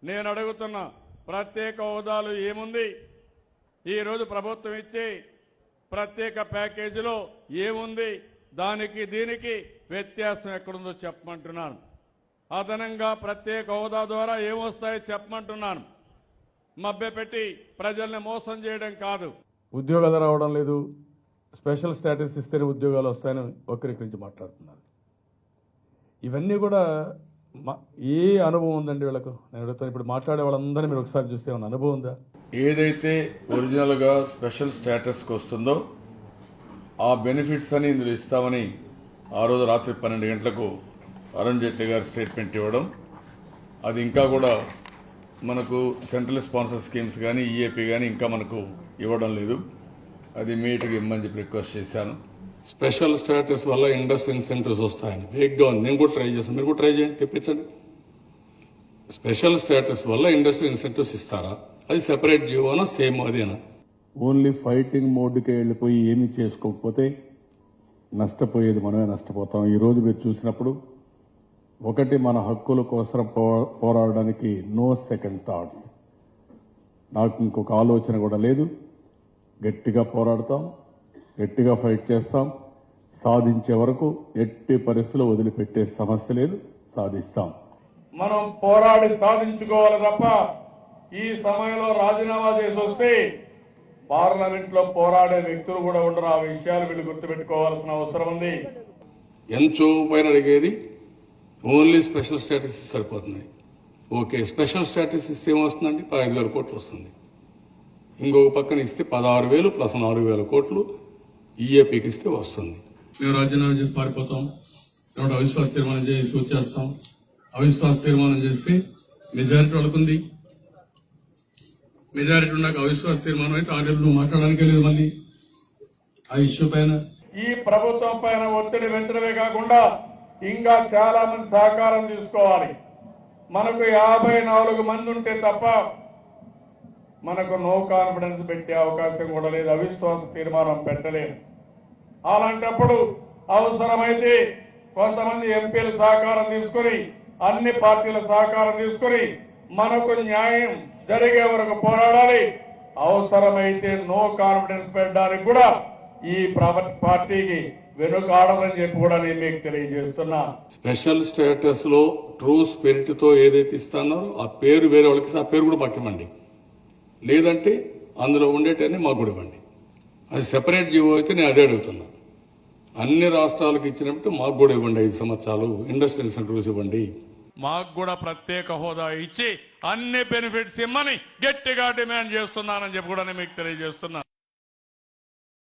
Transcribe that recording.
నేను అడుగుతున్నా, ప్రత్యేక హోదాలు ఏముంది? ఈరోజు ప్రభుత్వం ఇచ్చే ప్రత్యేక ప్యాకేజీలో ఏముంది? దానికి దీనికి వ్యత్యాసం ఎక్కడుందో చెప్పమంటున్నాను. అదనంగా ప్రత్యేక హోదా ద్వారా ఏమొస్తాయో చెప్పమంటున్నాను. మభ్యపెట్టి ప్రజల్ని మోసం చేయడం కాదు. ఉద్యోగాలు రావడం లేదు, స్పెషల్ స్టేటస్ ఇస్తేనే ఉద్యోగాలు వస్తాయని వక్రీకరించి మాట్లాడుతున్నారు. ఇవన్నీ కూడా ఏ అనుభవం ఉందండి వీళ్ళకు? నేను అడుగుతాను, ఇప్పుడు మాట్లాడే వాళ్ళందరినీ మీరు ఒకసారి చూస్తే ఏమైనా అనుభవం ఉందా? ఏదైతే ఒరిజినల్ గా స్పెషల్ స్టేటస్కి వస్తుందో ఆ బెనిఫిట్స్ అని ఇందులో ఇస్తామని ఆ రోజు రాత్రి 12 గంటలకు అరుణ్ జైట్లీ గారు స్టేట్మెంట్ ఇవ్వడం, అది ఇంకా కూడా మనకు సెంట్రల్ స్పాన్సర్ స్కీమ్స్ కానీ ఈఏపీ కానీ ఇంకా మనకు ఇవ్వడం లేదు. అది మీట్గా ఇమ్మని చెప్పి రిక్వెస్ట్ చేశాను. స్పెషల్ స్టేటస్ వల్ల ఇండస్ట్రీ ఇన్సెంటివ్స్ వస్తాయని వేగ్గా ఉంది. నేను కూడా ట్రై చేస్తాను, మీరు కూడా ట్రై చేయండి, తెప్పించండి. స్పెషల్ స్టేటస్ వల్ల ఇండస్ట్రీ ఇన్సెంటివ్స్ ఇస్తారా? అది సెపరేట్ జీవోనా సేమ్ అదేనా? ఓన్లీ ఫైటింగ్ మోడ్కే వెళ్ళిపోయి ఏమీ చేసుకోకపోతే నష్టపోయేది మనమే నష్టపోతాం. ఈ రోజు మీరు చూసినప్పుడు ఒకటి, మన హక్కుల కోసం పోరాడడానికి నో సెకండ్ థాట్స్. నాకు ఇంకొక ఆలోచన కూడా లేదు. గట్టిగా పోరాడతాం, గట్టిగా ఫైట్ చేస్తాం, సాధించే వరకు ఎట్టి పరిస్థితుల్లో వదిలిపెట్టే సమస్య లేదు, సాధిస్తాం. మనం పోరాడి సాధించుకోవాలి తప్ప ఈ సమయంలో రాజీనామా చేసి వస్తే పార్లమెంట్ లో పోరాడే వ్యక్తులు కూడా ఉండరు. ఆ విషయాలు వీళ్ళు గుర్తుపెట్టుకోవాల్సిన అవసరం ఉంది. ఎంచో పైన అడిగేది ఓన్లీ స్పెషల్ స్టేటస్ సరిపోతుంది. ఓకే, స్పెషల్ స్టేటస్ ఇస్తే ఏమొస్తుందండి? 15,000 కోట్లు వస్తుంది. ఇంకొక పక్కన ఇస్తే 16,000 ప్లస్ 4,000 కోట్లు ఈఏపీకి ఇస్తే వస్తుంది. మేము రాజీనామా చేసి పారిపోతాం, కాబట్టి అవిశ్వాస తీర్మానం చేసి వచ్చేస్తాం. అవిశ్వాస తీర్మానం చేస్తే మెజారిటీ వాళ్ళకుంది. మెజారిటీ ఉన్నాక అవిశ్వాస తీర్మానం అయితే 6 నెలలు మాట్లాడడానికి లేదు. మళ్ళీ ఆ ఇష్యూ పైన ఈ ప్రభుత్వం పైన ఒత్తిడి పెంచడమే కాకుండా ఇంకా చాలా మంది సహకారం తీసుకోవాలి. మనకు 54 మంది ఉంటే తప్ప మనకు నో కాన్ఫిడెన్స్ పెట్టే అవకాశం కూడా లేదు, అవిశ్వాస తీర్మానం పెట్టలేదు. అలాంటప్పుడు అవసరమైతే కొంతమంది ఎంపీల సహకారం తీసుకుని, అన్ని పార్టీల సహకారం తీసుకుని మనకు న్యాయం జరిగే వరకు పోరాడాలి. అవసరమైతే నో కాన్ఫిడెన్స్ పెట్టడానికి కూడా ఈ పార్టీకి వెనుకాడదని చెప్పి కూడా నేను మీకు తెలియజేస్తున్నా. స్పెషల్ స్టేటస్ లో ట్రూ స్పిరిట్ తో ఏదైతే ఇస్తున్నారో ఆ పేరు వేరే వాళ్ళకి ఆ పేరు కూడా పక్కమండి, లేదంటే అందులో ఉండేటన్ని మాకు కూడా ఇవ్వండి. అది సెపరేట్ జీవో అయితే నేను అదే అడుగుతున్నా. అన్ని రాష్ట్రాలకు ఇచ్చినట్టు మాకు కూడా ఇవ్వండి. 5 సంవత్సరాలు ఇండస్ట్రియల్ సెంటర్స్ ఇవ్వండి. మాకు కూడా ప్రత్యేక హోదా ఇచ్చి అన్ని బెనిఫిట్స్ ఇమ్మని గట్టిగా డిమాండ్ చేస్తున్నానని చెప్పి కూడా మీకు తెలియజేస్తున్నా.